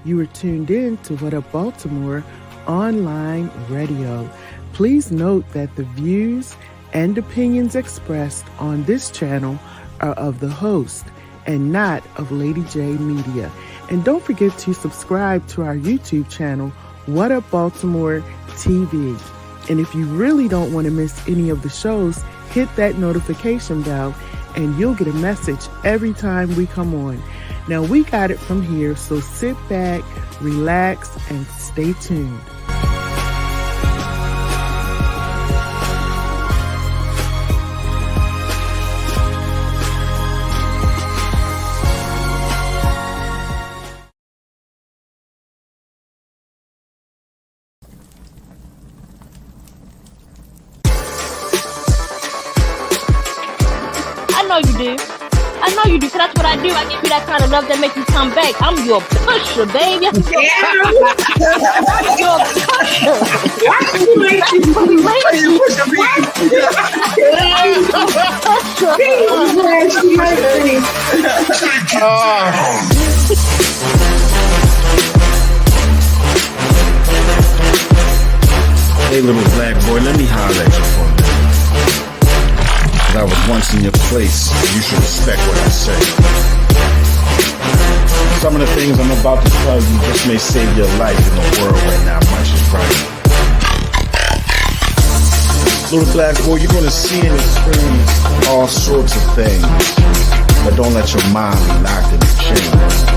You are tuned in to What Up Baltimore online radio. Please note that the views and opinions expressed on this channel are of the host and not of Lady J Media. And don't forget to subscribe to our YouTube channel, What Up Baltimore TV. And if you really don't want to miss any of the shows, hit that notification bell and you'll get a message every time we come on. Now, we got it from here, so sit back, relax, and stay tuned. I know you do, because that's what I do. I give you that kind of love that makes you come back. I'm your pusher, baby. I'm your pusher. Hey, little black boy, let me holler at you for a minute. I was once in your place, you should respect what I say. Some of the things I'm about to tell you just may save your life in the world right now, much is right. Little black boy, you're gonna see and experience all sorts of things, but don't let your mind be locked in the chains.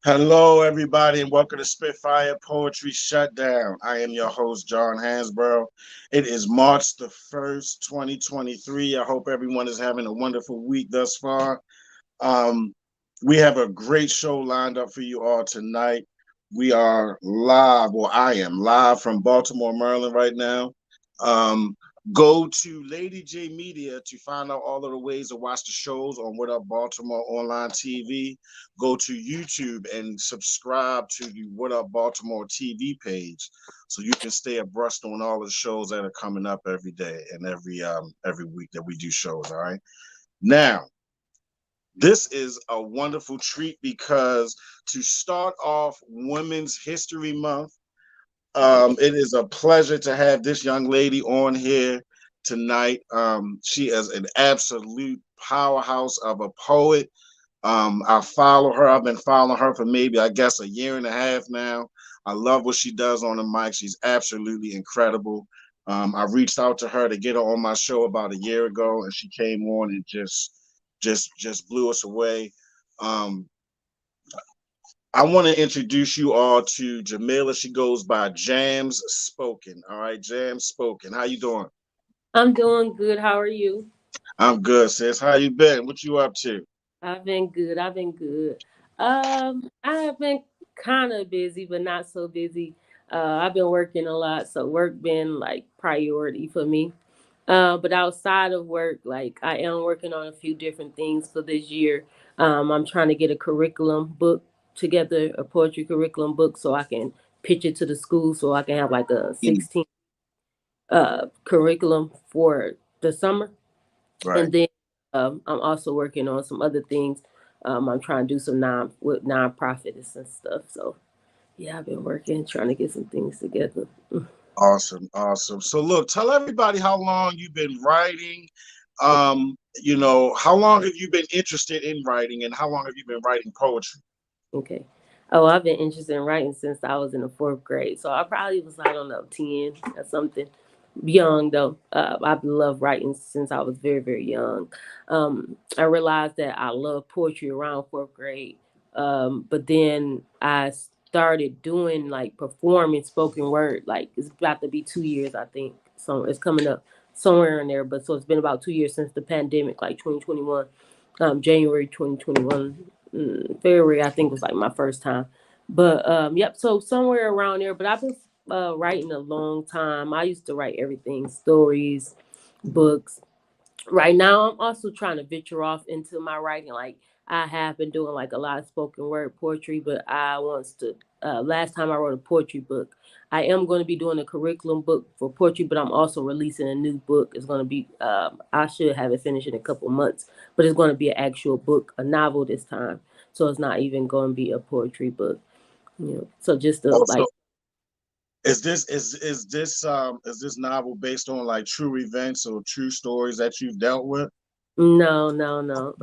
Hello, everybody, and welcome to Spitfire Poetry Shutdown. I am your host, John Hansboro. It is March the 1st, 2023. I hope everyone is having a wonderful week thus far. We have a great show lined up for you all tonight. We are live, or I am live from Baltimore, Maryland right now. Go to Lady J Media to find out all of the ways to watch the shows on What Up Baltimore online TV. Go to YouTube and subscribe to the What Up Baltimore TV page so you can stay abreast on all of the shows that are coming up every day and every week that we do shows. All right. Now, this is a wonderful treat because to start off Women's History Month, it is a pleasure to have this young lady on here tonight. She is an absolute powerhouse of a poet. I follow her. I've been following her for maybe, I guess, a year and a half now. I love what she does on the mic. She's absolutely incredible. I reached out to her to get her on my show about a year ago, and she came on and just blew us away. I want to introduce you all to Jamila. She goes by Jamspoken. All right, Jamspoken. How you doing? I'm doing good. How are you? I'm good, sis. How you been? What you up to? I've been good. I have been kind of busy, but not so busy. I've been working a lot, so work been like priority for me. But outside of work, like I am working on a few different things for this year. I'm trying to get a curriculum book together, a poetry curriculum book, so I can pitch it to the school, so I can have like a 16 curriculum for the summer. Right. And then I'm also working on some other things. I'm trying to do some nonprofits and stuff. So yeah, I've been working, trying to get some things together. Awesome. So look, tell everybody how long you've been writing. How long have you been interested in writing, and how long have you been writing poetry? Okay. Oh, I've been interested in writing since I was in the 4th grade. So I probably was, I don't know, 10 or something. Young though. I've loved writing since I was very, very young. I realized that I love poetry around 4th grade. But then I started doing like performing spoken word. Like it's about to be 2 years, I think. So it's coming up somewhere in there. But so it's been about 2 years since the pandemic, like 2021, January 2021. February, I think, was like my first time. But yep, so somewhere around there. But I've been writing a long time. I used to write everything, stories, books, Right now I'm also trying to venture off into my writing. Like I have been doing like a lot of spoken word poetry, but I wants to last time I wrote a poetry book. I am going to be doing a curriculum book for poetry, but I'm also releasing a new book. It's going to be I should have it finished in a couple months, but it's going to be an actual book, a novel this time. So it's not even going to be a poetry book. You know, so just to Also, like is this novel based on like true events or true stories that you've dealt with? no, no, no.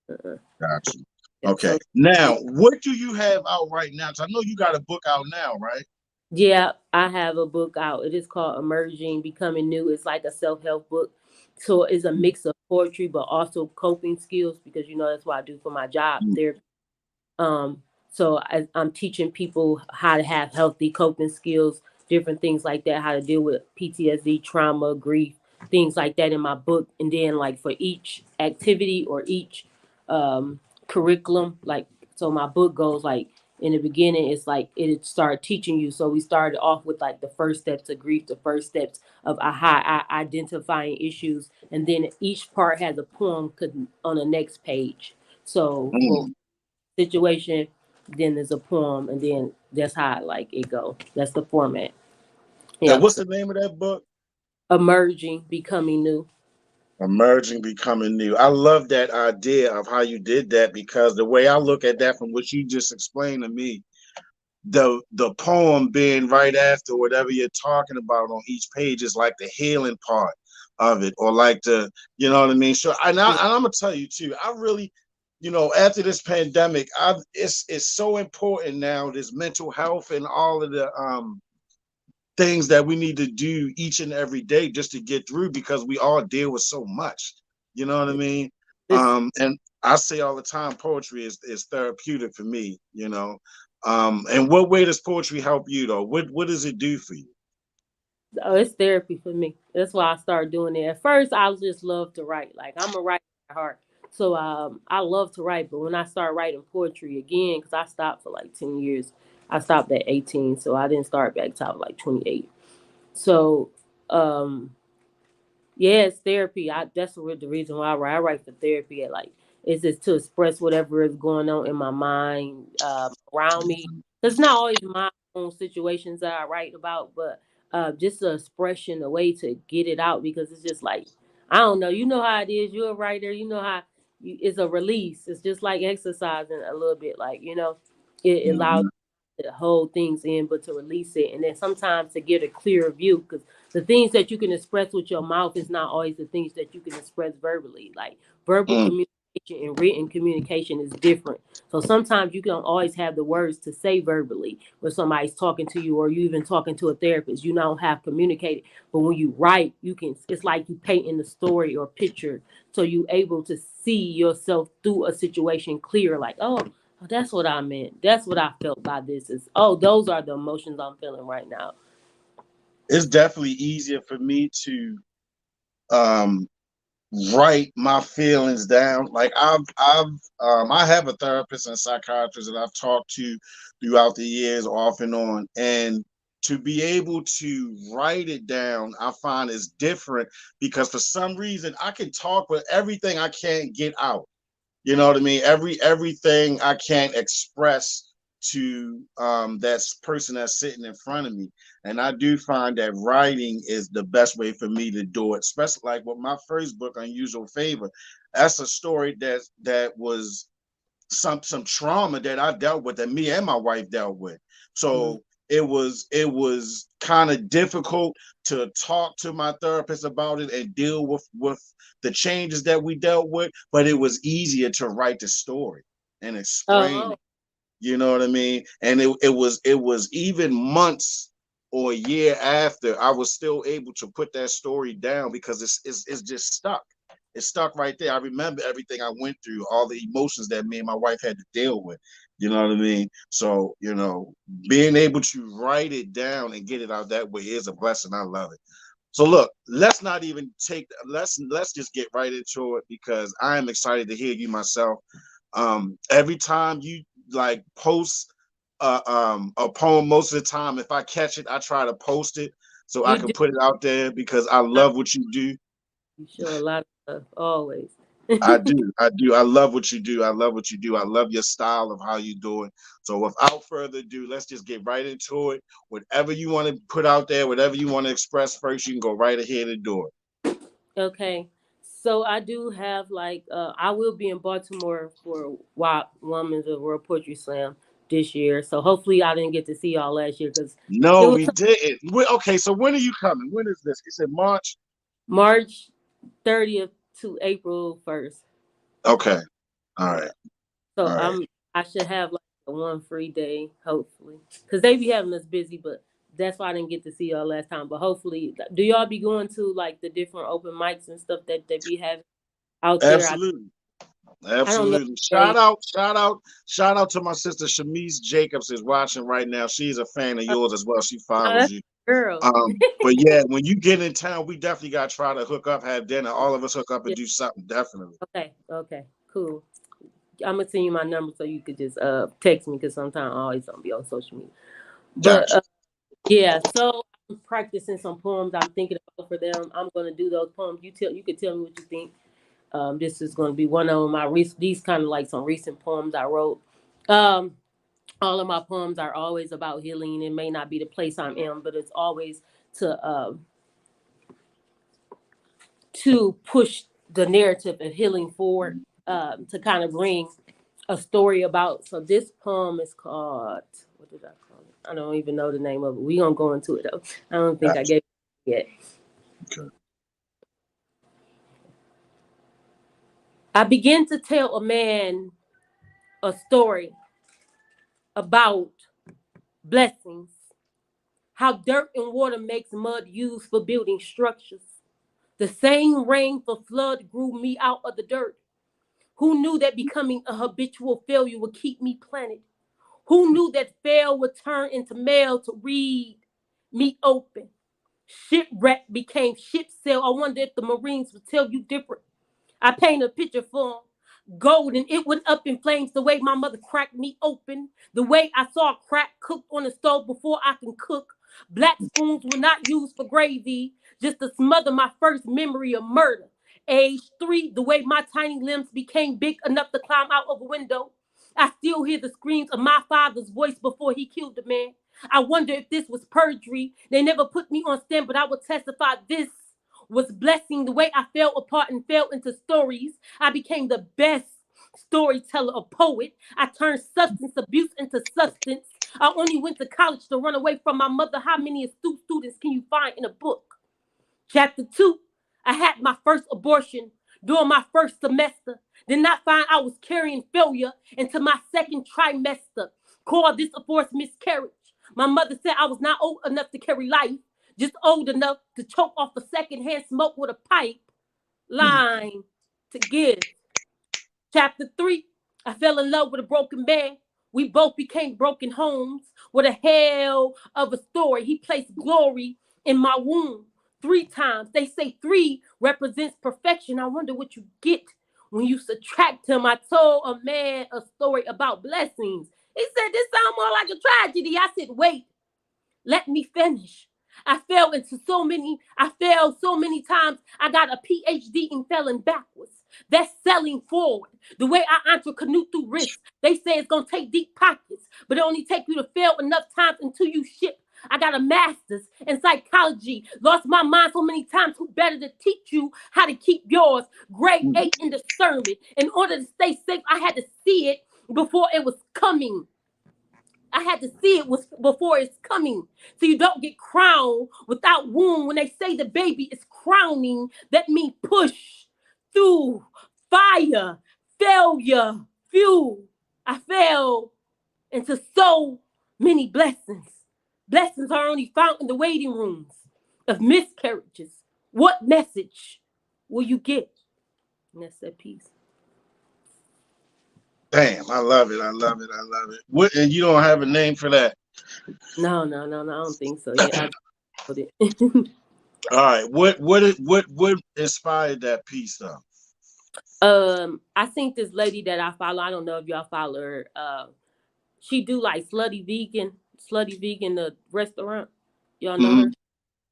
Uh-uh. Gotcha. Yeah, Okay. so Now, what do you have out right now? 'Cause I know you got a book out now, right? yeah, I have a book out. It is called Emerging, Becoming New. It's like a self-help book. So it's a mix of poetry, but also coping skills because you know that's what I do for my job. Mm. Um, I'm teaching people how to have healthy coping skills, different things like that, how to deal with PTSD, trauma, grief, things like that in my book. And then like for each activity or each um, curriculum, like so my book goes like in the beginning, it's like it started teaching you. So we started off with like the first steps of grief, the first steps of identifying issues, and then each part has a poem on the next page. So for Mm. situation, then there's a poem, and then that's how like it go. That's the format. And Yep. what's So the name of that book? emerging, becoming new. Emerging, becoming new. I love that idea of how you did that because the way I look at that from what you just explained to me, the poem being right after whatever you're talking about on each page is like the healing part of it, or like the, you know what I mean? So and I'm gonna tell you too, I really, after this pandemic, it's so important now, this mental health and all of the things that we need to do each and every day just to get through because we all deal with so much. You know what I mean? This And I say all the time, poetry is therapeutic for me. And what way does poetry help you though? What does it do for you? oh, it's therapy for me. That's why I started doing it. At first, I just love to write. Like I'm a writer at heart, so I love to write. But when I started writing poetry again, because I stopped for like 10 years, I stopped at 18, so I didn't start back till I was like 28. So um, yeah, it's therapy. That's the reason why I write. I write for therapy. Like it's just to express whatever is going on in my mind around me. It's not always my own situations that I write about, but just an expression, a way to get it out because it's just like I don't know. You know how it is. You're a writer. You know how it's a release. It's just like exercising a little bit. Like it allows Mhm. to hold things in, but to release it, and then sometimes to get a clearer view because the things that you can express with your mouth is not always the things that you can express verbally. Like verbal Mm. communication and written communication is different. So sometimes you don't always have the words to say verbally when somebody's talking to you or you even talking to a therapist. You don't have communicated. But when you write, you can it's like you painting the story or picture. So you able to see yourself through a situation clear, like, oh, that's what I meant. That's what I felt by this. Is those are the emotions I'm feeling right now. It's definitely easier for me to um write my feelings down. Like I have a therapist and psychiatrist that I've talked to throughout the years off and on. And to be able to write it down, I find is different because for some reason I can talk, but everything I can't get out. You know what I mean? Everything I can't express to that person that's sitting in front of me. And I do find that writing is the best way for me to do it, especially like with my first book, Unusual Favor. That's a story that was some trauma that I dealt with, that me and my wife dealt with. Mm. So it was kind of difficult to talk to my therapist about it and deal with the changes that we dealt with, but it was easier to write the story and explain Oh, it. You know what I mean? And it was even months or a year after I was still able to put that story down because it's just stuck. It's stuck right there. I remember everything I went through, all the emotions that me and my wife had to deal with. You know what I mean? So, being able to write it down and get it out that way is a blessing. I love it. So look, let's just get right into it because I am excited to hear you myself. Every time you like post a poem, most of the time, if I catch it, I try to post it so I you can do. put it out there because I love what you do. You show a lot. always. I do. I do. I love what you do. I love what you do. I love your style of how you do it. So without further ado, let's just get right into it. Whatever you want to put out there, whatever you want to express first, you can go right ahead and do it. Okay. So I do have like I will be in Baltimore for WAP Women's of World Poetry Slam this year. So hopefully I didn't get to see y'all last year because it No, was we didn't. Okay, so when are you coming? When is this? It's in March. March 30th to April 1st. Okay. All right. So All right. I should have like a one free day, hopefully. Because they be having us busy, but that's why I didn't get to see y'all last time. But hopefully do y'all be going to like the different open mics and stuff that they be having out there? Absolutely. I don't know. Absolutely. Shout out to my sister Shamice Jacobs is watching right now. She's a fan of yours as well. She Oh, follows that's you. girl. But yeah, when you get in town, we definitely got to try to hook up, have dinner. All of us hook up and Yeah. do something. Definitely. Okay, cool. I'm gonna send you my number so you could just text me because sometimes I always don't be on social media. But Gotcha. yeah, so I'm practicing some poems I'm thinking about for them. I'm gonna do those poems. You could tell me what you think. This is gonna be one of my these kind of like some recent poems I wrote. Um, all of my poems are always about healing. It may not be the place I'm in, but it's always to push the narrative of healing forward, to kind of bring a story about. So this poem is called, what did I call it? I don't even know the name of it. We gonna go into it though. I don't think I Gotcha. gave it yet. Okay. I begin to tell a man a story about blessings, how dirt and water makes mud used for building structures. The same rain for flood grew me out of the dirt. Who knew that becoming a habitual failure would keep me planted? Who knew that fail would turn into mail to read me open? Shipwreck became ship sail. I wonder if the Marines would tell you different. I paint a picture for 'em. Gold and it went up in flames the way my mother cracked me open. The way I saw crack cooked on the stove before I can cook. Black spoons were not used for gravy, just to smother my first memory of murder. Age 3, the way my tiny limbs became big enough to climb out of a window. I still hear the screams of my father's voice before he killed the man. I wonder if this was perjury. They never put me on stand, but I would testify this was blessing. The way I fell apart and fell into stories, I became the best storyteller, a poet. I turned substance abuse into substance. I only went to college to run away from my mother. How many astute students can you find in a book? Chapter 2, I had my first abortion during my first semester. Did not find I was carrying failure into my second trimester. Call this a forced miscarriage. My mother said I was not old enough to carry life, just old enough to choke off a secondhand smoke with a pipe. Line to give. Chapter 3, I fell in love with a broken man. We both became broken homes. What a hell of a story. He placed glory in my womb 3 times. They say 3 represents perfection. I wonder what you get when you subtract him. I told a man a story about blessings. He said, this sounds more like a tragedy. I said, wait, let me finish. I failed so many times. I got a PhD and failing backwards. That's selling forward. The way I entrepreneur through risk. They say it's gonna take deep pockets, but it only take you to fail enough times until you ship. I got a master's in psychology. Lost my mind so many times. Who better to teach you how to keep yours? Grade 8 in discernment. In order to stay safe, I had to see it before it was coming. I had to see it was before it's coming. So you don't get crowned without womb. When they say the baby is crowning, that means push through fire, failure, fuel. I fell into so many blessings. Blessings are only found in the waiting rooms of miscarriages. What message will you get? And that's that piece. Damn, I love it. I love it. I love it. What? And you don't have a name for that? No, I don't think so. Yeah, I put it. All right. What inspired that piece though? I think this lady that I follow, I don't know if y'all follow her. She do like slutty vegan, the restaurant. Y'all know Hmm. her?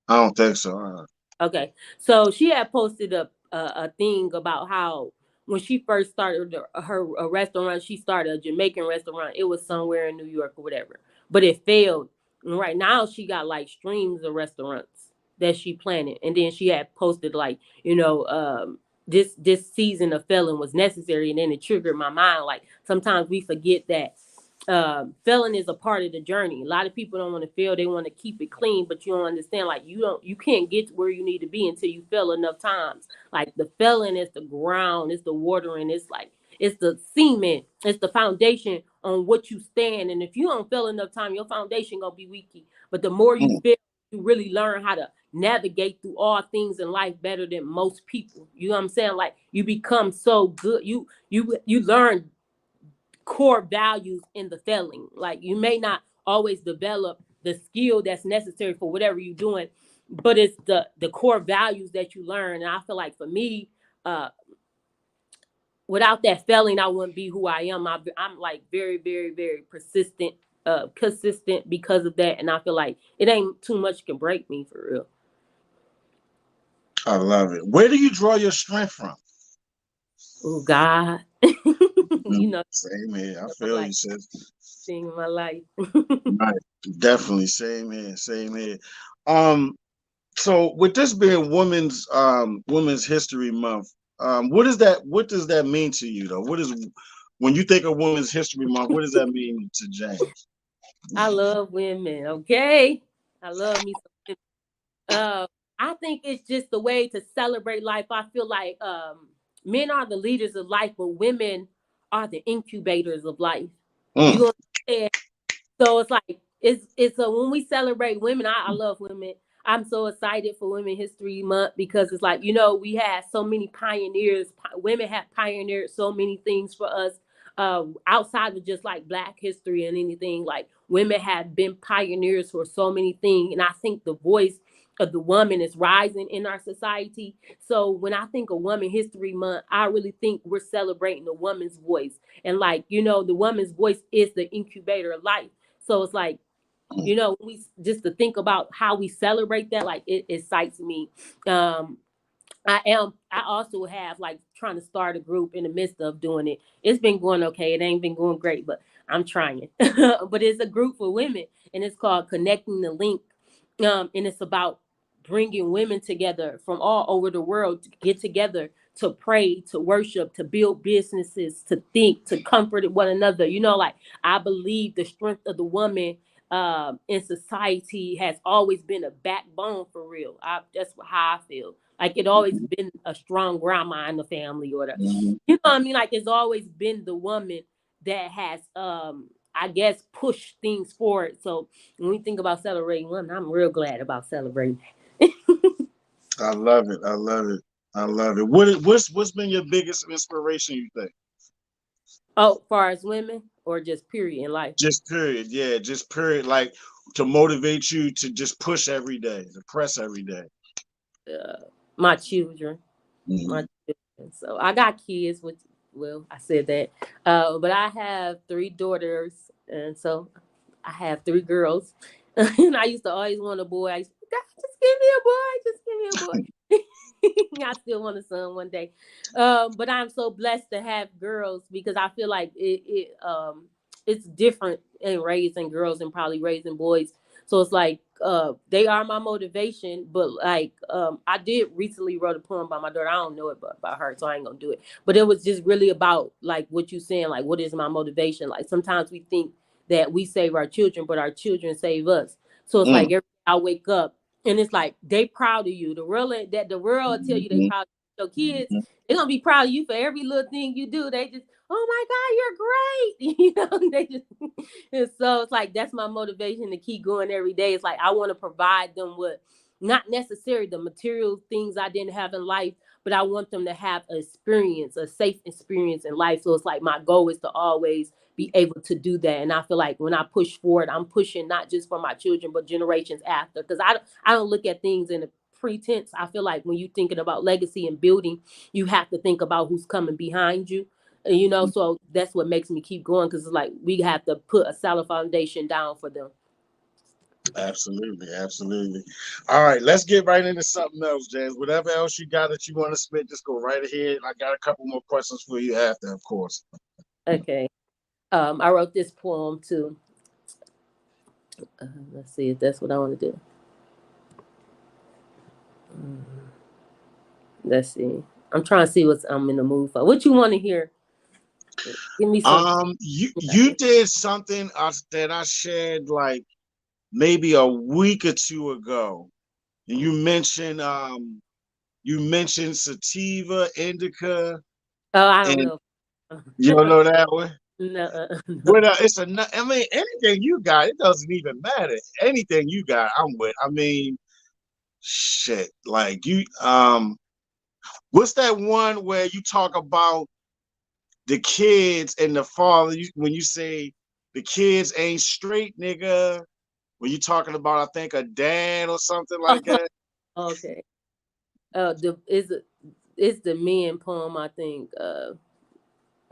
I don't think so. Okay. So she had posted a thing about how when she first started her a restaurant, she started a Jamaican restaurant. It was somewhere in New York or whatever, but it failed. And right now, she got like streams of restaurants that she planted, and then she had posted like, this season of felon was necessary, and then it triggered my mind. Like sometimes we forget that felon is a part of the journey. A lot of people don't want to fail; they want to keep it clean, but you don't understand. Like you can't get to where you need to be until you fail enough times. Like the felon is the ground, it's the watering, it's like it's the cement, it's the foundation on what you stand. And if you don't fail enough time, your foundation gonna be weaky. But the more you Mm. fail, you really learn how to navigate through all things in life better than most people. You know what I'm saying? Like you become so good. You learn core values in the failing. Like you may not always develop the skill that's necessary for whatever you're doing, but it's the core values that you learn. And I feel like for me, uh, without that failing, I wouldn't be who I am. I'm like very, very, very persistent, consistent because of that. And I feel like it ain't too much can break me for real. I love it. Where do you draw your strength from? Oh God, you know, Same here. I my feel life, you, sis. thing in my life. Right. Definitely. Same here. Same here. Um, so with this being Women's History Month, what does that mean to you though? What is when you think of Women's History Month, what does that mean to James? I love women. Okay, I love me some women. I think it's just the way to celebrate life. I feel like men are the leaders of life, but women are the incubators of life. Mm. You understand? So it's like it's a when we celebrate women, I love women. I'm so excited for Women History Month because it's like, we had so many pioneers. Women have pioneered so many things for us outside of just like Black history and anything. Like women have been pioneers for so many things. And I think the voice of the woman is rising in our society. So when I think of Women History Month, I really think we're celebrating the woman's voice. And like, the woman's voice is the incubator of life. So it's like, we just to think about how we celebrate that, like it excites me. Um, I also have like trying to start a group in the midst of doing it. It's been going okay. It ain't been going great, but I'm trying. But it's a group for women and it's called Connecting the Link. And it's about bringing women together from all over the world to get together to pray, to worship, to build businesses, to think, to comfort one another. Like I believe the strength of the woman in society has always been a backbone for real. That's how I feel. Like it always been a strong grandma in the family, or Mhm. what I mean. Like it's always been the woman that has, I guess, pushed things forward. So when we think about celebrating women, I'm real glad about celebrating. I love it. I love it. I love it. What's been your biggest inspiration, you think? Oh, far as women or just period in life? Just period. Yeah, just period. Like to motivate you to just push every day, to press every day. My children. My Mhm. children. So I got kids, which, well, I said that. But I have three daughters, and so I have three girls. And I used to always want a boy. I used to, God, just give me a boy. Just give me a boy. I still want a son one day. But I'm so blessed to have girls because I feel like it's different in raising girls and probably raising boys. So it's like they are my motivation. But like I did recently wrote a poem by my daughter. I don't know it but about her, so I ain't gonna do it. But it was just really about like what you saying, like what is my motivation? Like sometimes we think that we save our children, but our children save us. So it's like Mm. every day I wake up and it's like they proud of you. The world will tell you they Mhm. proud of you. So kids, they're gonna be proud of you for every little thing you do. They just, oh my God, you're great. They just and so it's like that's my motivation to keep going every day. It's like I want to provide them with not necessarily the material things I didn't have in life, but I want them to have an experience, a safe experience in life. So it's like my goal is to always be able to do that. And I feel like when I push forward, I'm pushing not just for my children, but generations after. Because I don't look at things in a pretense. I feel like when you're thinking about legacy and building, you have to think about who's coming behind you. So that's what makes me keep going because it's like we have to put a solid foundation down for them. Absolutely, absolutely. All right, let's get right into something else, James. Whatever else you got that you want to spit, just go right ahead. I got a couple more questions for you after, of course. Okay. I wrote this poem too. Let's see if that's what I want to do. Let's see. I'm trying to see what I'm in the mood for. What you want to hear? Give me some. You did something that I shared like maybe a week or two ago, and you mentioned sativa, indica, Oh, I don't and know. you don't know that one. No, no. But it's a. I mean, anything you got, it doesn't even matter. Anything you got, I'm with. I mean, shit. Like you, what's that one where you talk about the kids and the father? When you say the kids ain't straight, nigga. When you talking about, I think a dad or something like that. Okay. The is the men poem. I think.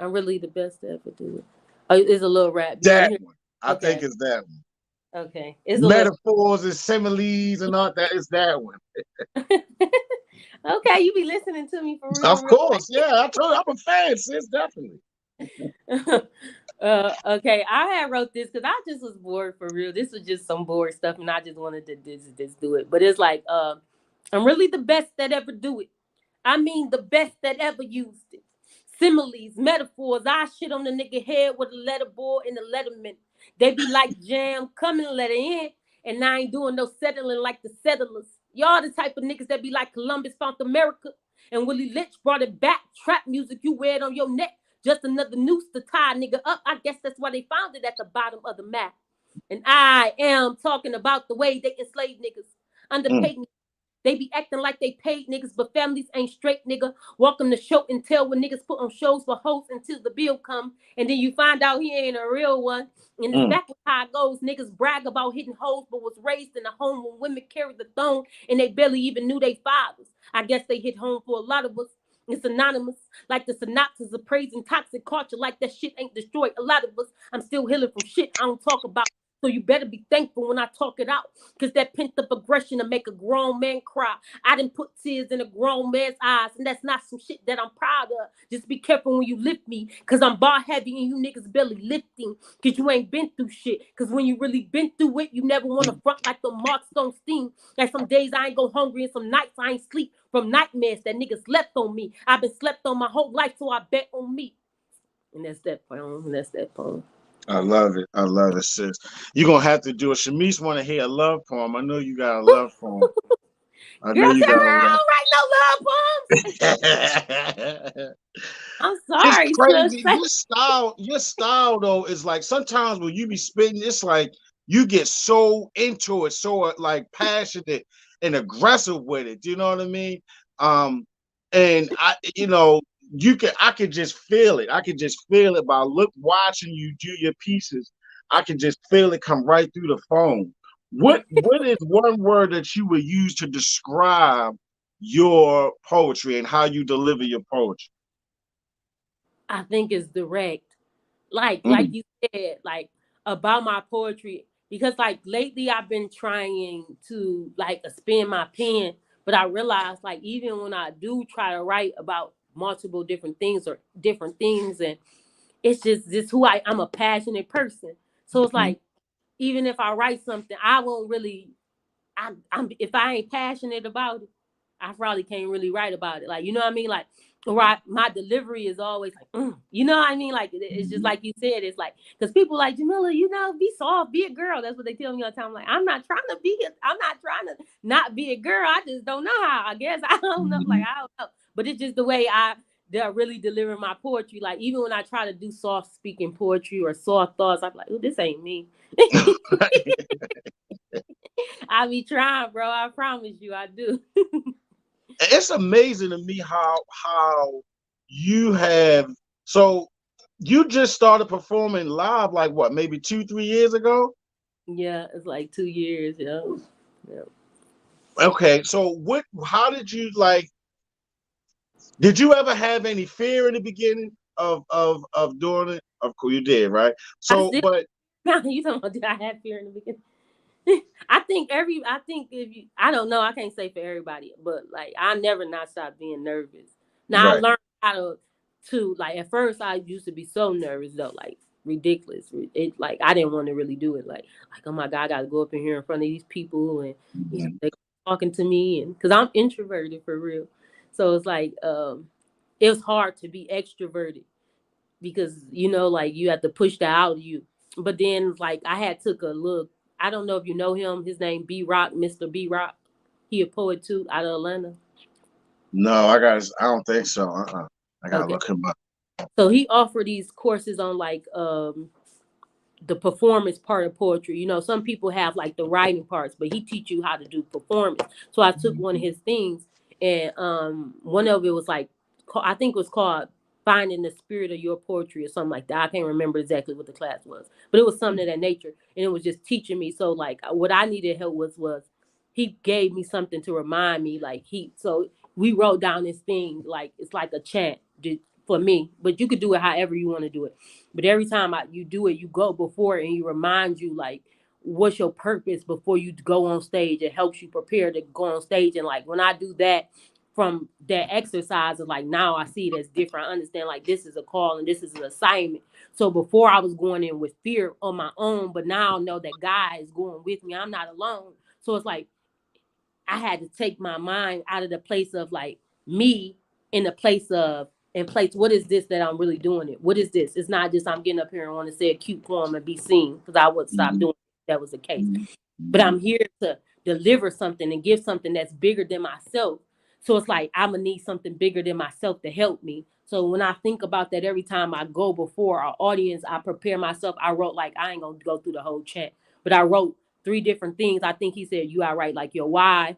I'm really the best to ever do it. Oh, it's a little rap. You want to That hear? one. I think Okay. it's that one. Okay. It's a little. Metaphors and similes and all that is that one. Okay, you be listening to me for real, Of real. course, yeah. I told you I'm a fan, sis. Definitely. Okay, I had wrote this because I just was bored for real. This was just some bored stuff, and I just wanted to just do it. But it's like, I'm really the best that ever do it. I mean, the best that ever used it. Similes, metaphors. I shit on the nigga head with a letter board and a letterman. They be like jam, coming a letter in, and I ain't doing no settling like the settlers. Y'all the type of niggas that be like Columbus found America, and Willie Lynch brought it back. Trap music you wear it on your neck. Just another noose to tie a nigga up. I guess that's why they found it at the bottom of the map. And I am talking about the way they enslaved niggas. Mm, Underpaid. They be acting like they paid niggas, but families ain't straight, nigga. Welcome to show and tell when niggas put on shows for hosts until the bill come. And then you find out he ain't a real one. And it's mm, back with how it goes. Niggas brag about hitting hoes, but was raised in a home when women carried the throne and they barely even knew they fathers. I guess they hit home for a lot of us. It's anonymous, like the synopsis of praising toxic culture, like that shit ain't destroyed a lot of us. I'm still healing from shit I don't talk about. So you better be thankful when I talk it out. Cause that pent up aggression to make a grown man cry. I didn't put tears in a grown man's eyes. And that's not some shit that I'm proud of. Just be careful when you lift me. Cause I'm bar heavy and you niggas barely lifting. Cause you ain't been through shit. Cause when you really been through it, you never wanna front like the marks don't steam. Like some days I ain't go hungry and some nights I ain't sleep from nightmares that niggas left on me. I've been slept on my whole life, so I bet on me. And that's that poem. And that's that poem. I love it. I love it, sis. You're gonna have to do it. Shamice wanna hear a love poem. I know you got a love poem. I Girl, know you tell got her a I love. don't write no love poems. I'm It's sorry, crazy. sis. Your style though is like sometimes when you be spitting, it's like you get so into it, so like passionate and aggressive with it. Do you know what I mean? Um, and I could just feel it. I could just feel it by watching you do your pieces. I can just feel it come right through the phone. What is one word that you would use to describe your poetry and how you deliver your poetry? I think it's direct. Like Mm, you said, like about my poetry. Because like lately I've been trying to like expand my pen, but I realized like even when I do try to write about multiple different things or different things and it's just who I'm a passionate person. So it's mhm. like even if I write something, I won't really I'm if I ain't passionate about it, I probably can't really write about it. Like you know what I mean? Like right, my delivery is always like, you know what I mean? Like it's just like you said. It's like because people like Jamila, you know, be soft, be a girl. That's what they tell me all the time. I'm like I'm not trying to be. I'm not trying to not be a girl. I just don't know how. I guess I don't know. Like I don't know. But it's just the way I really deliver my poetry. Like even when I try to do soft speaking poetry or soft thoughts, I'm like, oh, this ain't me. I be trying, bro. I promise you, I do. It's amazing to me how you have so you just started performing live like what, maybe 2 3 years ago? Yeah, it's like 2 years. Yeah, yeah. Okay, so how did you like, did you ever have any fear in the beginning of doing it? Of course you did, right? I So still. but You talking about? Did I have fear in the beginning? I think if you, I don't know, I can't say for everybody, but like I never not stopped being nervous. Now I Right. learned how to like at first I used to be so nervous though, like ridiculous. It like I didn't want to really do it. Like oh my God, I got to go up in here in front of these people and Mhm. they talking to me and because I'm introverted for real, so it's like it was hard to be extroverted because like you have to push that out of you. But then like I had took a look. I don't know if you know him. His name B Rock, Mr. B Rock. He a poet too out of Atlanta. No, I don't think so. I gotta Okay. look him up. So he offered these courses on like the performance part of poetry. Some people have like the writing parts, but he teach you how to do performance. So I took one of his things, and one of it was like, I think it was called "Finding the Spirit of Your Poetry" or something like that. I can't remember exactly what the class was, but it was something of that nature, and it was just teaching me. So like, what I needed help was he gave me something to remind me. Like so we wrote down this thing like it's like a chant for me, but you could do it however you want to do it. But every time you do it, you go before it and you remind you like what's your purpose before you go on stage. It helps you prepare to go on stage. And like when I do that from that exercise, of like now I see it as different. I understand like this is a call and this is an assignment. So before I was going in with fear on my own, but now I know that God is going with me. I'm not alone. So it's like I had to take my mind out of the place of like me in the place of in place. What is this that I'm really doing it? What is this? It's not just I'm getting up here and want to say a cute poem and be seen because I would stop Mhm. doing it if that was the case. Mhm. But Mhm. I'm here to deliver something and give something that's bigger than myself. So it's like I'm gonna need something bigger than myself to help me. So when I think about that every time I go before our audience, I prepare myself. I wrote like I ain't gonna go through the whole chat, but I wrote three different things. I think he said you are right, like your why,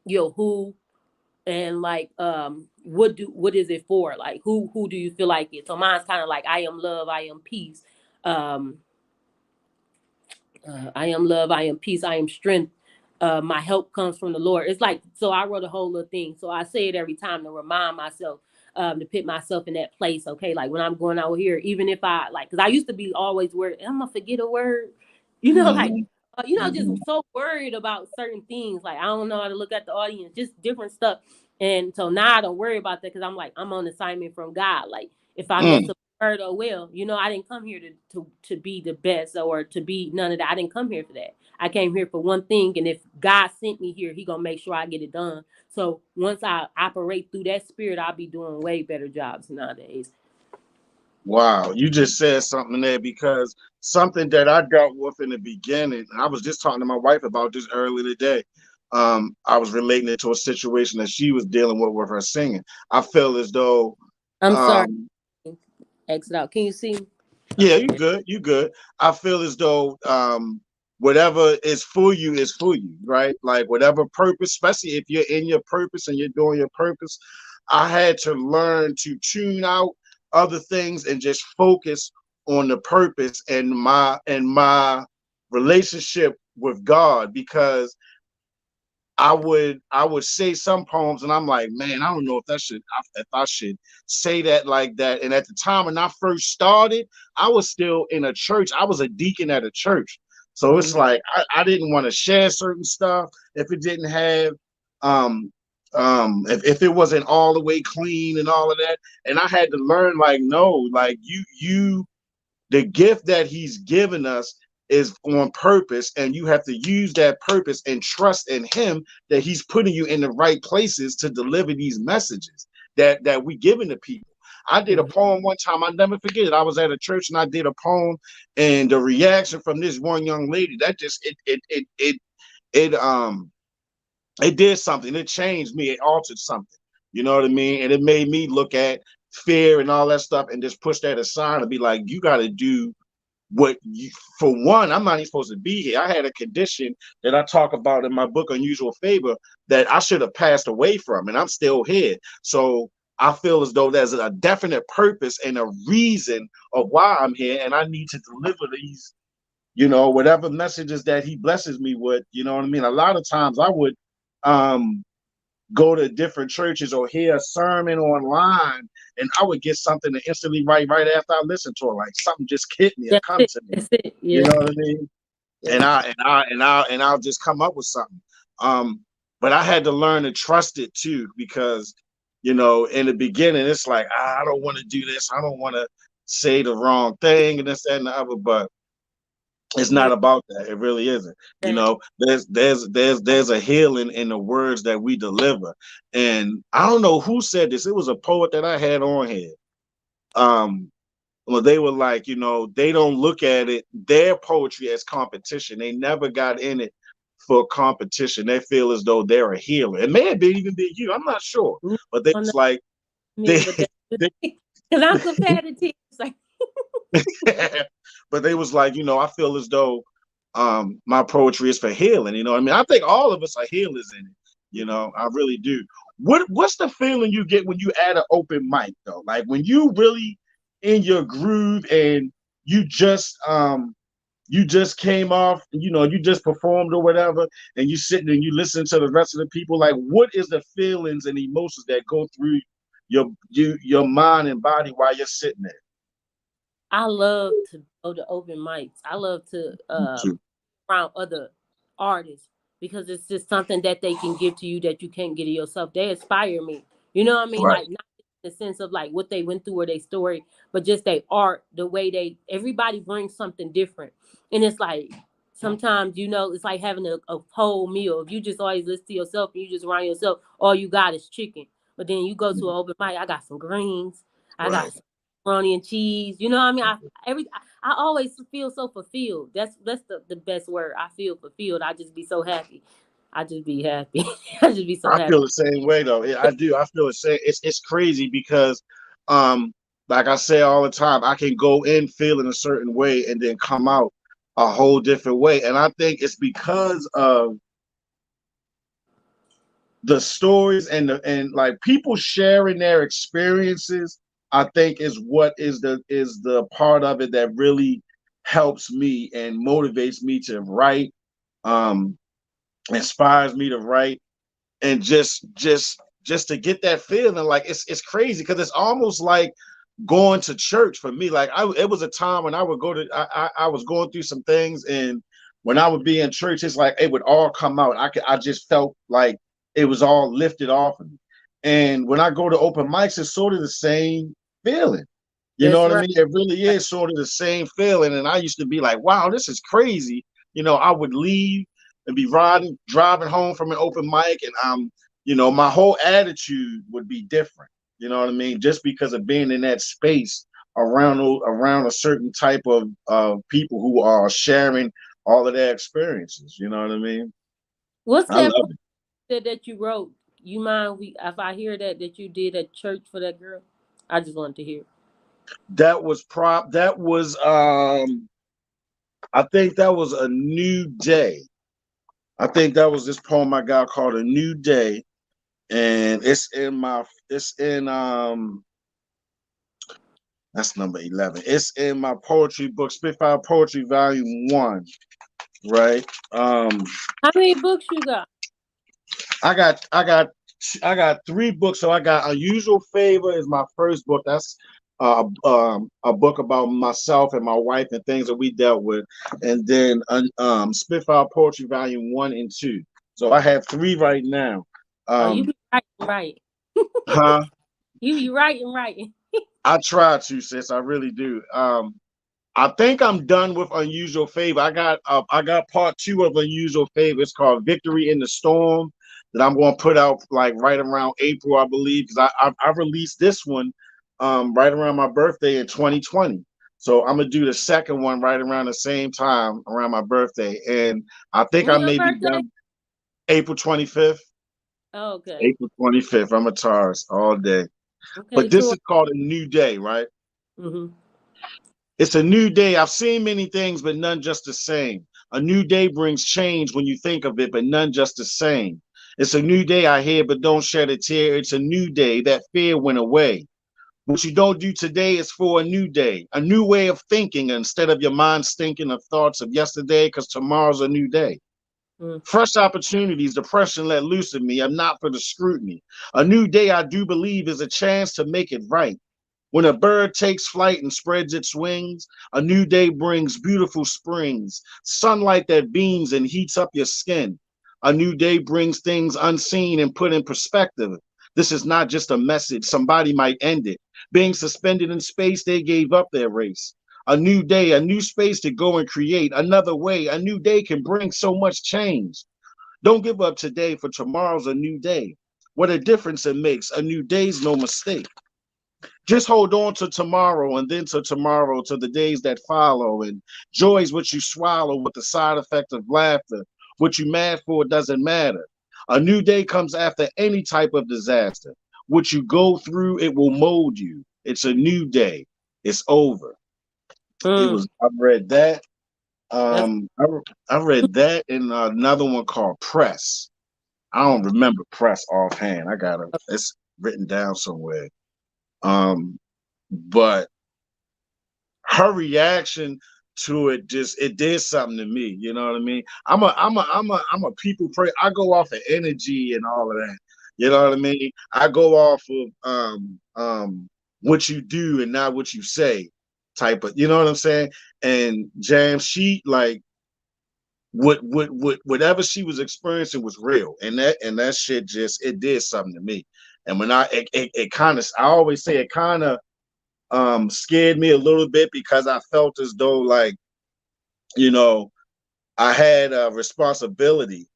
your who, and like what is it for? Like who do you feel like it? So mine's kind of like I am love, I am peace. Um I am love, I am peace, I am strength. My help comes from the Lord. It's like, so I wrote a whole little thing. So I say it every time to remind myself, to put myself in that place. Okay, like when I'm going out here, even if I like, because I used to be always worried, I'm gonna forget a word, like, Mhm. just Mhm. so worried about certain things. Like I don't know how to look at the audience, just different stuff. And so now I don't worry about that because I'm like, I'm on assignment from God. Like if I mess Mm. up word, oh well, I didn't come here to be the best or to be none of that. I didn't come here for that. I came here for one thing, and if God sent me here, He gonna make sure I get it done. So once I operate through that spirit, I'll be doing way better jobs nowadays. Wow, you just said something there because something that I dealt with in the beginning, I was just talking to my wife about this earlier today. I was relating it to a situation that she was dealing with her singing. I feel as though, I'm sorry, um, exit out. Can you see me? yeah, you good, you good. I feel as though, whatever is for you, right? Like whatever purpose, especially if you're in your purpose and you're doing your purpose. I had to learn to tune out other things and just focus on the purpose and my relationship with God, because I would say some poems and I'm like, man, I don't know if I should say that like that. And at the time when I first started, I was still in a church. I was a deacon at a church. So it's Mhm. like I didn't want to share certain stuff if it didn't have um if it wasn't all the way clean and all of that. And I had to learn like, no, like you the gift that he's given us is on purpose, and you have to use that purpose and trust in him that he's putting you in the right places to deliver these messages that we giving to people. I did a Mhm. poem one time, I never forget it. I was at a church and I did a poem, and the reaction from this one young lady, that just it it did something. It changed me. It altered something. You know what I mean? And it made me look at fear and all that stuff and just push that aside and be like, you got to do what you, for one, I'm not even supposed to be here. I had a condition that I talk about in my book Unusual Favor that I should have passed away from, and I'm still here. So I feel as though there's a definite purpose and a reason of why I'm here, and I need to deliver these, whatever messages that he blesses me with. You know what I mean? A lot of times I would um go to different churches or hear a sermon online, and I would get something to instantly write right after I listened to it. Like something just hit me or That's come it. to me. That's it. You Yeah. know what I mean? and Yes. I'll just come up with something. But I had to learn to trust it too, because in the beginning it's like, I don't want to do this, I don't want to say the wrong thing and this, that, and the other, but it's not Yeah. about that. It really isn't. That There's a healing in the words that we deliver. And I don't know who said this. It was a poet that I had on here. Well, they were like, they don't look at their poetry as competition. They never got in it for competition. They feel as though they're a healer. It may have been even be you. I'm not sure. no, But they no, was like, me, they, but that they because I'm competitive. It's like, but they was like, I feel as though my poetry is for healing. I mean, I think all of us are healers in it. mhm. I really do. What's the feeling you get when you add an open mic though? Like when you really in your groove and you just came off, you just performed or whatever, and you sitting and you listen to the rest of the people. Like, what is the feelings and emotions that go through your mind and body while you're sitting there? I love to go to open mics. I love to around other artists because it's just something that they can give to you that you can't get it yourself. They inspire me. You know what I mean? Right, Like not in the sense of like what they went through or their story, but just their art, the way everybody brings something different. And it's like sometimes, it's like having a whole meal. If you just always listen to yourself and you just around yourself, all you got is chicken. But then you go to an open mic, I got some greens, I got right. some macaroni and cheese. You know what I mean? I always feel so fulfilled. That's the best word. I feel fulfilled. I just be so happy. I just be happy. I just be so I happy. feel the same way though. I do. I feel the same. It's crazy because, um, like I say all the time, I can go in feeling a certain way and then come out a whole different way. And I think it's because of the stories and like people sharing their experiences. I think is what is the part of it that really helps me and motivates me to write, um, inspires me to write, and just to get that feeling. Like it's crazy because it's almost like going to church for me. Like it was a time when I would go to I was going through some things, and when I would be in church, it's like it would all come out. I just felt like it was all lifted off of me. And when I go to open mics, it's sort of the same feeling. You know That's what I right. mean? It really is sort of the same feeling. And I used to be like, wow, this is crazy. I would leave and be driving home from an open mic, and my whole attitude would be different. You know what I mean? Just because of being in that space around a certain type of people who are sharing all of their experiences. You know what I mean? What's I that love poem it. that you wrote? You mind we if I hear that you did at church for that girl? I just wanted to hear. That was I think that was a new day. I think that was this poem I got called A New Day. And it's in that's number 11. It's in my poetry book, Spitfire Poetry Volume 1, right? How many books you got? I got I got I got 3 books. So I got Unusual Favor is my first book. That's a book about myself and my wife and things that we dealt with. And then Spitfire Poetry Volume 1 and 2. So I have 3 right now. Oh, you Um, be writing, right. huh? You be writing. I try to, sis. I really do. I think I'm done with Unusual Favor. I got part 2 of Unusual Favor. It's called Victory in the Storm, that I'm going to put out like right around April, I believe, because I released this one right around my birthday in 2020. So I'm gonna do the second one right around the same time around my birthday, and I think I When your may be birthday? done April 25th. Oh, okay. April 25th. I'm a Taurus all day, Okay, but this Tori. is called A New Day, right? Mm-hmm. It's a new day. I've seen many things, but none just the same. A new day brings change when you think of it, but none just the same. It's a new day, I hear, but don't shed a tear. It's a new day. That fear went away. What you don't do today is for a new day, a new way of thinking instead of your mind stinking of thoughts of yesterday, because tomorrow's a new day. Mm. Fresh opportunities, depression let loose in me. I'm not for the scrutiny. A new day, I do believe, is a chance to make it right. When a bird takes flight and spreads its wings, a new day brings beautiful springs, sunlight that beams and heats up your skin. A new day brings things unseen and put in perspective. This is not just a message, somebody might end it. Being suspended in space, they gave up their race. A new day, a new space to go and create another way. A new day can bring so much change. Don't give up today, for tomorrow's a new day. What a difference it makes. A new day's no mistake. Just hold on to tomorrow and then to tomorrow, to the days that follow. And joy's what you swallow with the side effect of laughter. What you mad for doesn't matter. A new day comes after any type of disaster. What you go through, it will mold you. It's a new day. It's over. Mm, I read that. that's I read that in another one called Press. I don't remember Press offhand. It's written down somewhere. But her reaction to it it did something to me. You know what I mean? I'm a people pray. I go off of energy and all of that. You know what I mean? I go off of what you do and not what you say, type of. You know what I'm saying? And Jam, she like whatever she was experiencing was real, and that shit just it did something to me. And when it kind of, I always say it kind of scared me a little bit because I felt as though like, you know, I had a responsibility.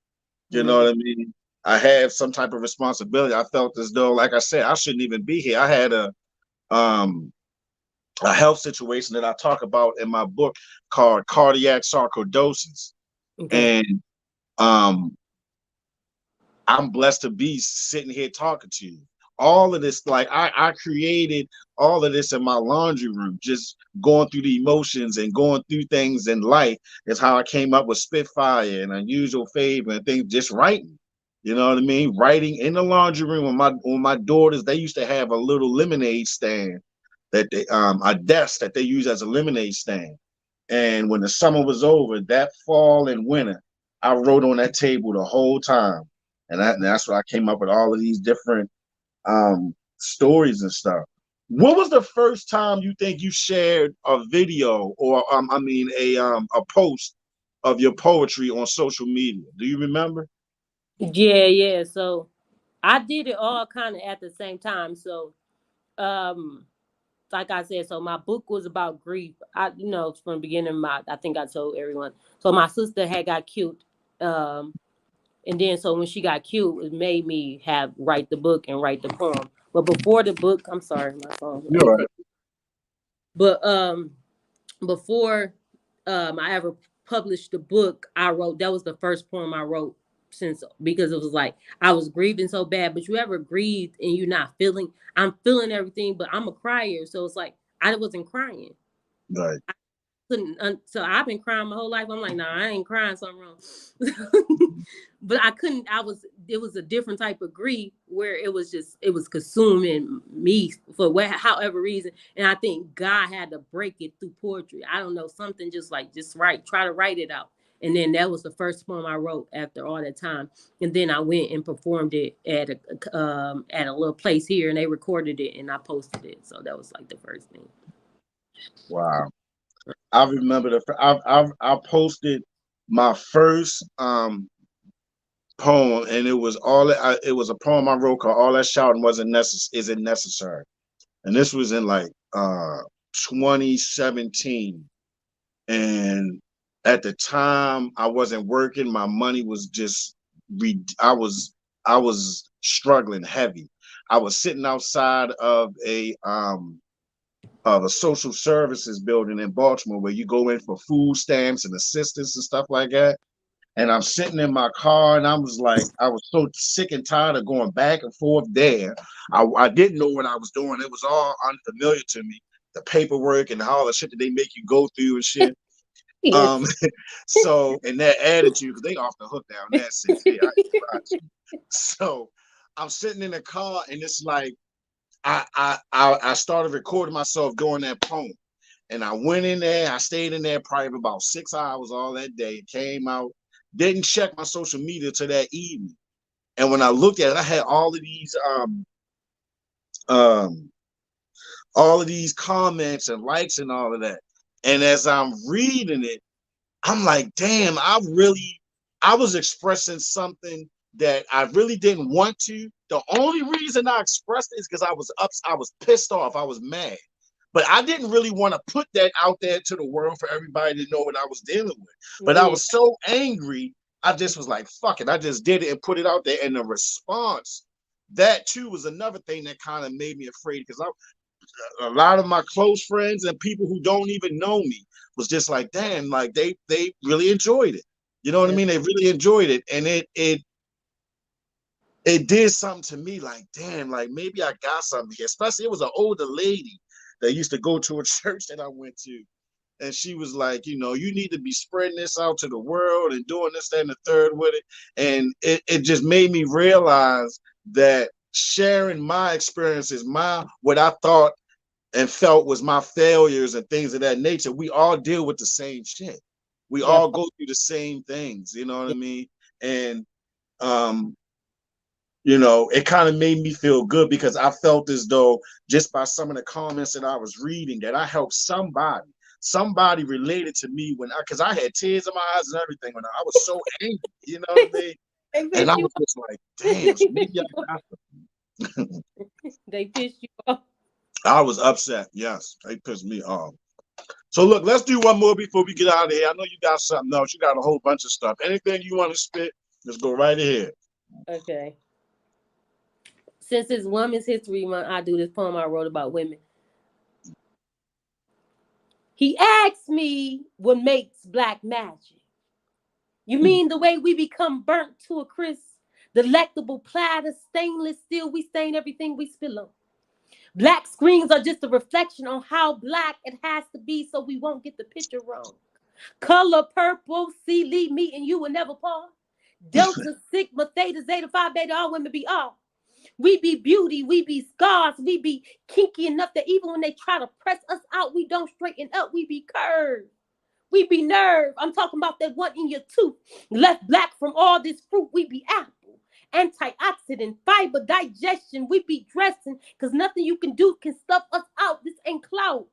You know what I mean? I had some type of responsibility. I felt as though, like I said, I shouldn't even be here. I had a health situation that I talk about in my book called cardiac sarcoidosis, okay. and um, I'm blessed to be sitting here talking to you. All of this, like I created all of this in my laundry room, just going through the emotions and going through things in life. Is how I came up with Spitfire and Unusual Favor and things, just writing. You know what I mean? Writing in the laundry room with my daughters, they used to have a little lemonade stand that they a desk that they use as a lemonade stand. And when the summer was over, that fall and winter, I wrote on that table the whole time. And that's why I came up with all of these different stories and stuff. What was the first time you think you shared a video or a post of your poetry on social media? Do you remember? Yeah. So I did it all kind of at the same time. So, um, like I said, so my book was about grief. From the beginning, I think I told everyone. So my sister had got killed, and then so when she got killed, it made me have write the book and write the poem. But before the book, I'm sorry, my phone. Let You're me right. take. But before I ever published the book, I wrote that was the first poem I wrote since because it was like I was grieving so bad. But you ever grieved and you're not feeling? I'm feeling everything, but I'm a crier, so it's like I wasn't crying. Right. Couldn't. So I've been crying my whole life. I'm like, nah, I ain't crying, something wrong. But I couldn't. It was a different type of grief where it was consuming me for however reason. And I think God had to break it through poetry. I don't know, something just try to write it out. And then that was the first poem I wrote after all that time. And then I went and performed it at a little place here, and they recorded it, and I posted it. So that was like the first thing. Wow. I remember I posted my first poem, and it was it was a poem I wrote called "All That Shouting Isn't Necessary," and this was in like 2017. And at the time, I wasn't working. My money was just I was struggling heavy. I was sitting outside of a social services building in Baltimore where you go in for food stamps and assistance and stuff like that. And I'm sitting in my car, and I was like, I was so sick and tired of going back and forth there. I didn't know what I was doing. It was all unfamiliar to me. The paperwork and all the shit that they make you go through and shit. Yes. Um, so and that attitude, because they off the hook down there, since yeah, I ain't got you. So I'm sitting in the car, and it's like I started recording myself doing that poem. And I went in there, I stayed in there probably about 6 hours all that day. Came out, didn't check my social media till that evening. And when I looked at it, I had um all of these comments and likes and all of that. And as I'm reading it, I'm like, damn, I was expressing something that I really didn't want to. The only reason I expressed it is because I was pissed off, I was mad. But I didn't really want to put that out there to the world for everybody to know what I was dealing with. But I Yeah. was so angry, I just was like, fuck it. I just did it and put it out there. And the response, that too was another thing that kind of made me afraid, because a lot of my close friends and people who don't even know me was just like, damn, like they really enjoyed it. You know what I mean? They really enjoyed it. And it did something to me, like, damn, like maybe I got something here. Especially it was an older lady that used to go to a church that I went to. And she was like, you know, you need to be spreading this out to the world and doing this, that, and the third with it. And it just made me realize that sharing my experiences, what I thought and felt was my failures and things of that nature, we all deal with the same shit. We Yeah. all go through the same things, you know what I mean? And you know, it kind of made me feel good, because I felt as though just by some of the comments that I was reading, that I helped somebody related to me because I had tears in my eyes and everything when I was so angry, you know what I mean? They And pissed I you was just like, damn, so maybe I got them. They pissed you off. I was upset. Yes, they pissed me off. So look, let's do one more before we get out of here. I know you got something else. You got a whole bunch of stuff. Anything you want to spit, let's go right ahead. Okay. Since it's Women's History Month, I do this poem I wrote about women. He asked me what makes black magic. You mean the way we become burnt to a crisp? Delectable platter, stainless steel, we stain everything we spill on. Black screens are just a reflection on how black it has to be so we won't get the picture wrong. Color purple, C, leave me and you will never part. Delta, Sigma, Theta, Zeta, Phi, Beta, all women be all. We be beauty, we be scars, we be kinky enough that even when they try to press us out, we don't straighten up, we be curved. We be nerve. I'm talking about that one in your tooth. Left black from all this fruit, we be apple. Antioxidant, fiber, digestion, we be dressing, because nothing you can do can stuff us out. This ain't clout.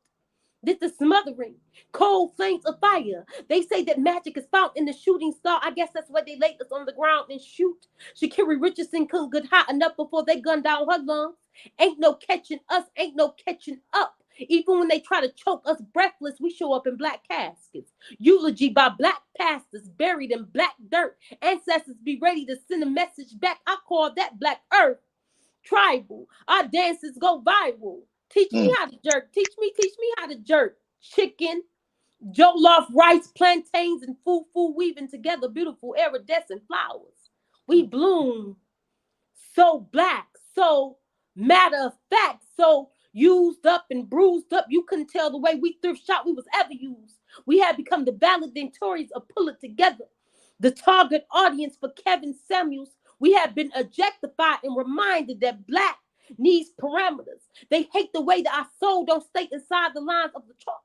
This is smothering. Cold flames of fire. They say that magic is found in the shooting star. I guess that's why they laid us on the ground and shoot. Shakira Richardson couldn't get hot enough before they gunned down her lungs. Ain't no catching us, ain't no catching up. Even when they try to choke us breathless, we show up in black caskets. Eulogy by black pastors buried in black dirt. Ancestors be ready to send a message back. I call that black earth. Tribal. Our dances go viral. Teach me how to jerk. Teach me how to jerk. Chicken, jollof rice, plantains, and fufu weaving together beautiful iridescent flowers. We bloom so black, so matter of fact, so used up and bruised up. You couldn't tell the way we thrift shop we was ever used. We had become the valedictorians of Pull It Together, the target audience for Kevin Samuels. We have been objectified and reminded that black needs parameters. They hate the way that our soul don't stay inside the lines of the chalk.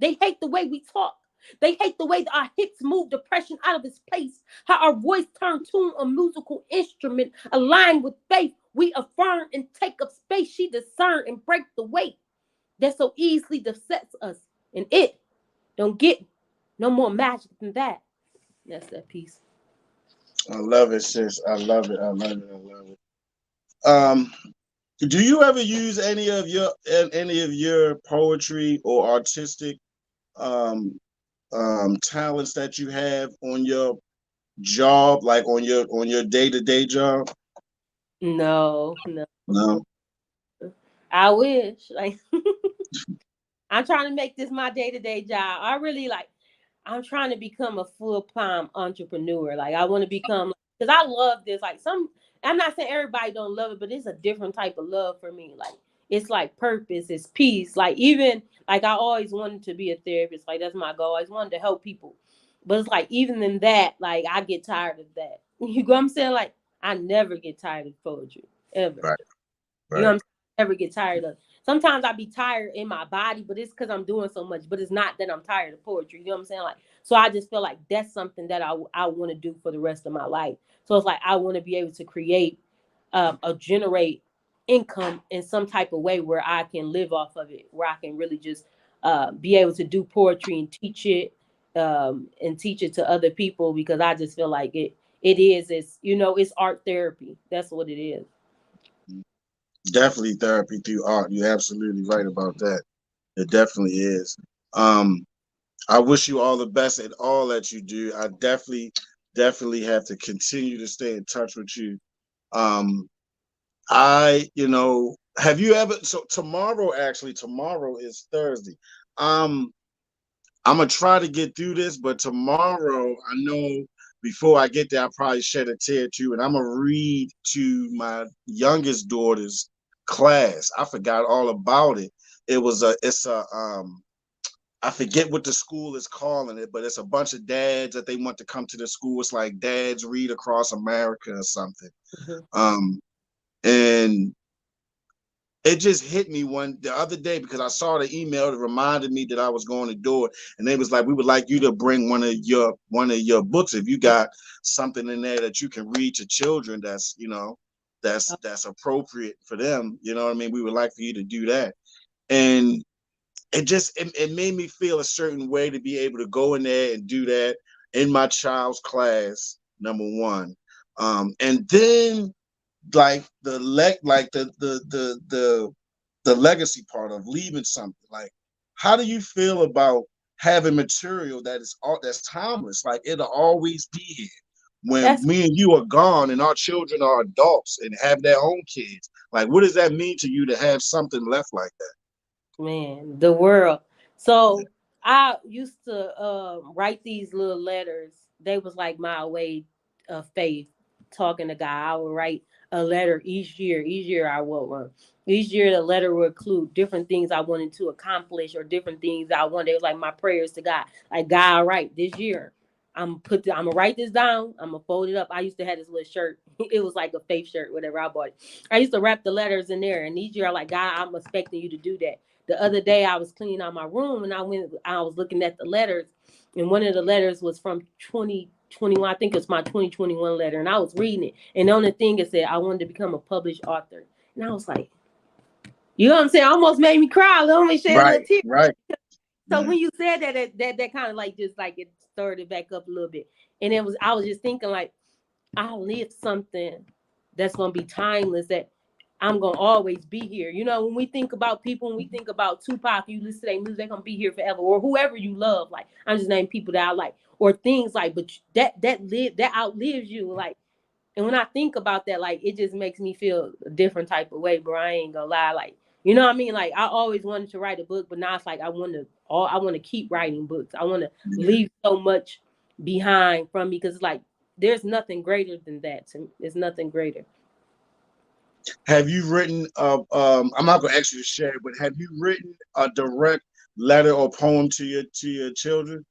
They hate the way we talk. They hate the way that our hips move depression out of its place. How our voice turned tune a musical instrument aligned with faith. We affirm and take up space. She discern and break the weight that so easily besets us. And it don't get no more magic than that. That's that piece. I love it, sis. I love it. I love it. I love it. Um, do you ever use any of your poetry or artistic um talents that you have on your job, like on your day-to-day job? No, no. No. I wish. Like I'm trying to make this my day-to-day job. I'm trying to become a full-time entrepreneur. Like I want to become, because I love this. Like I'm not saying everybody don't love it, but it's a different type of love for me. Like it's like purpose, it's peace. Like even like I always wanted to be a therapist. Like that's my goal. I always wanted to help people. But it's like even in that, like I get tired of that. You know what I'm saying? Like I never get tired of poetry ever. Right. You know what Right. I'm saying? I never get tired of. Sometimes I be tired in my body, but it's because I'm doing so much. But it's not that I'm tired of poetry. You know what I'm saying? Like, so I just feel like that's something that I want to do for the rest of my life. So it's like I want to be able to create, or generate income in some type of way where I can live off of it, where I can really just be able to do poetry and teach it to other people, because I just feel like it's it's art therapy. That's what it is. Definitely therapy through art. You're absolutely right about that. It definitely is. Um, I wish you all the best at all that you do. I definitely have to continue to stay in touch with you. Um, have you ever? So tomorrow is Thursday. Um, I'm gonna try to get through this, but tomorrow I know before I get there, I'll probably shed a tear or two, and I'm gonna read to my youngest daughter's class. I forgot all about it. It's a I forget what the school is calling it, but it's a bunch of dads that they want to come to the school. It's like Dads Read Across America or something. Mm-hmm. And it just hit me the other day because I saw the email that reminded me that I was going to do it, and they was like, "We would like you to bring one of your books if you got something in there that you can read to children that's appropriate for them. You know what I mean? We would like for you to do that." And it made me feel a certain way to be able to go in there and do that in my child's class, number one. And then like the legacy part of leaving something. Like, how do you feel about having material that's timeless? Like, it'll always be here when That's me and you are gone and our children are adults and have their own kids. Like, what does that mean to you to have something left like that? Man, the world. So I used to write these little letters. They was like my way of faith, talking to God. I would write a letter each year. Each year I wrote one. Each year the letter would include different things I wanted to accomplish or different things I wanted. It was like my prayers to God. Like, God, all right, this year I'm gonna write this down. I'm gonna fold it up. I used to have this little shirt. It was like a faith shirt, whatever. I bought it. I used to wrap the letters in there. And each year, I like, God, I'm expecting you to do that. The other day I was cleaning out my room and I was looking at the letters, and one of the letters was from 2021. I think it's my 2021 letter, and I was reading it, and on the thing it said I wanted to become a published author. And I was like, you know what I'm saying? Almost made me cry. Let me shed a Right, little tear. right. So Yeah. when you said that kind of like just like it stirred it back up a little bit. And I was just thinking like, I lived something that's gonna be timeless, that I'm gonna always be here. You know, when we think about people, when we think about Tupac, you listen to their music, they're gonna be here forever, or whoever you love. Like, I'm just naming people that I like, or things like, but that outlives you. Like, and when I think about that, like, it just makes me feel a different type of way, bro. I ain't gonna lie, like, you know what I mean? Like, I always wanted to write a book, but now it's like I want to keep writing books. I want to leave so much behind from me, because it's like there's nothing greater than that. To me. There's nothing greater. Have you written? I'm not gonna ask you to share, but have you written a direct letter or poem to your children?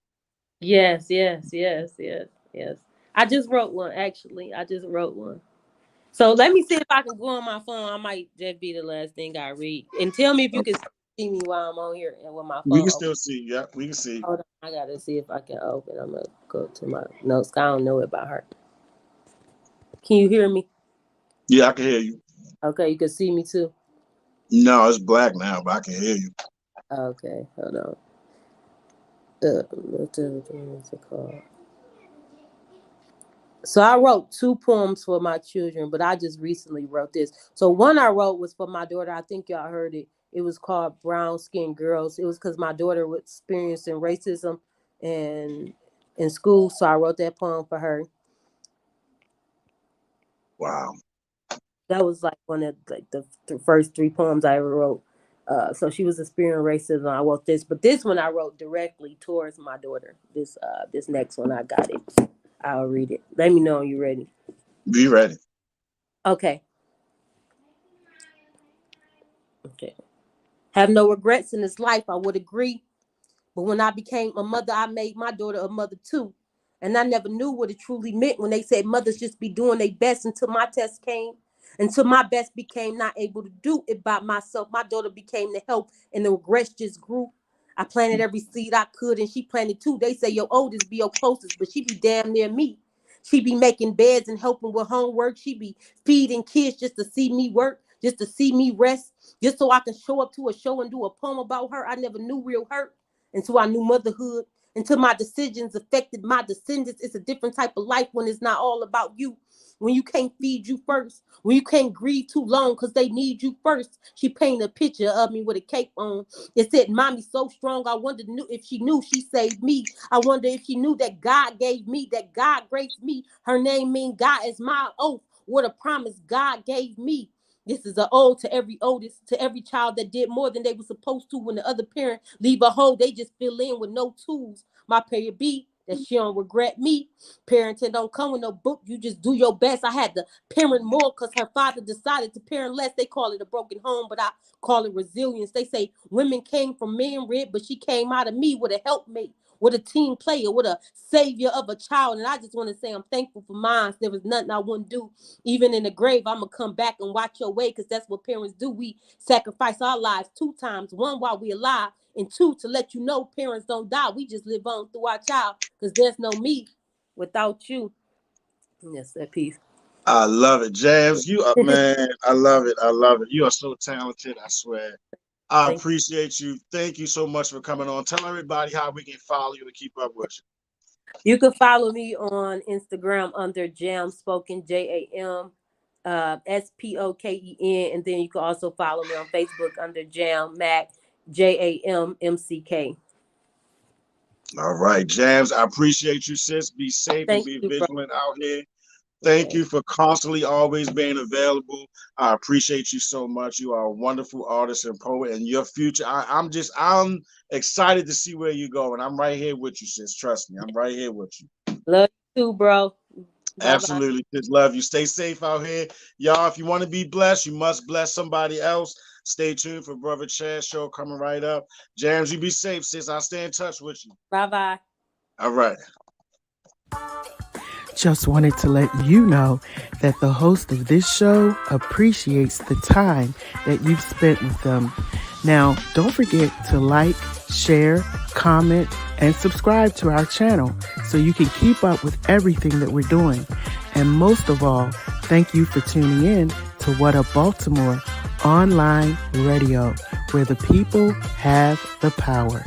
Yes, yes, yes, yes, yes. I just wrote one, actually. I just wrote one. So let me see if I can go on my phone. I might just be the last thing I read. And tell me if you can see me while I'm on here and with my We phone can open. still see. Yeah, we can see. Hold on. I gotta see if I can open. I'm gonna go to my notes. I don't know it by heart. Can you hear me? Yeah, I can hear you. Okay, you can see me too. No, it's black now, but I can hear you. Okay, hold on. What's it called? So I wrote two poems for my children, but I just recently wrote this. So one I wrote was for my daughter. I think y'all heard it. It was called Brown Skin Girls. It was because my daughter was experiencing racism in school. So I wrote that poem for her. Wow. That was like one of like the first three poems I ever wrote. So she was experiencing racism. I wrote this, but this one I wrote directly towards my daughter. This next one I got it. I'll read it. Let me know when you're ready. Be ready. Okay. Okay. Have no regrets in this life, I would agree. But when I became a mother, I made my daughter a mother too. And I never knew what it truly meant when they said mothers just be doing their best until my test came. Until my best became not able to do it by myself. My daughter became the help and the regrets just grew. I planted every seed I could and she planted too. They say your oldest be your closest, but she be damn near me. She be making beds and helping with homework. She be feeding kids just to see me work. just to see me rest, just so I can show up to a show and do a poem about her. I never knew real hurt until I knew motherhood, until my decisions affected my descendants. It's a different type of life when it's not all about you. When you can't feed you first, when you can't grieve too long because they need you first. She painted a picture of me with a cape on. It said, "Mommy so strong, I wondered if she knew she saved me. I wonder if she knew that God gave me, that God graced me. Her name means God is my oath. What a promise God gave me." This is an ode to every oldest, to every child that did more than they were supposed to when the other parent leave a hole. They just fill in with no tools. My prayer be that she don't regret me. Parenting don't come with no book. You just do your best. I had to parent more because her father decided to parent less. They call it a broken home, but I call it resilience. They say women came from man red, but she came out of me with a helpmate, with a team player, with a savior of a child. And I just want to say I'm thankful for mine. There was nothing I wouldn't do. Even in the grave, I'm going to come back and watch your way, because that's what parents do. We sacrifice our lives 2 times. 1, while we alive, and 2, to let you know parents don't die. We just live on through our child, because there's no me without you. Yes, that piece. I love it, Jams. You up, man. I love it. I love it. You are so talented, I swear. I appreciate you. Thank you so much for coming on. Tell everybody how we can follow you and keep up with you. You can follow me on Instagram under Jamspoken, JAMSPOKEN, and then you can also follow me on Facebook under Jam Mac, JAMMCK. All right, Jams. I appreciate you, sis. Be safe and be vigilant out here. Thank you for constantly always being available. I appreciate you so much. You are a wonderful artist and poet, and your future. I'm excited to see where you go, and I'm right here with you, sis. Trust me, I'm right here with you. Love you too, bro. Absolutely, just love you. Stay safe out here, y'all. If you want to be blessed, you must bless somebody else. Stay tuned for Brother Chad's show coming right up. Jams, you be safe, sis. I'll stay in touch with you. Bye-bye. All right. Just wanted to let you know that the host of this show appreciates the time that you've spent with them. Now, don't forget to like, share, comment, and subscribe to our channel so you can keep up with everything that we're doing. And most of all, thank you for tuning in to What Up Baltimore online radio, where the people have the power.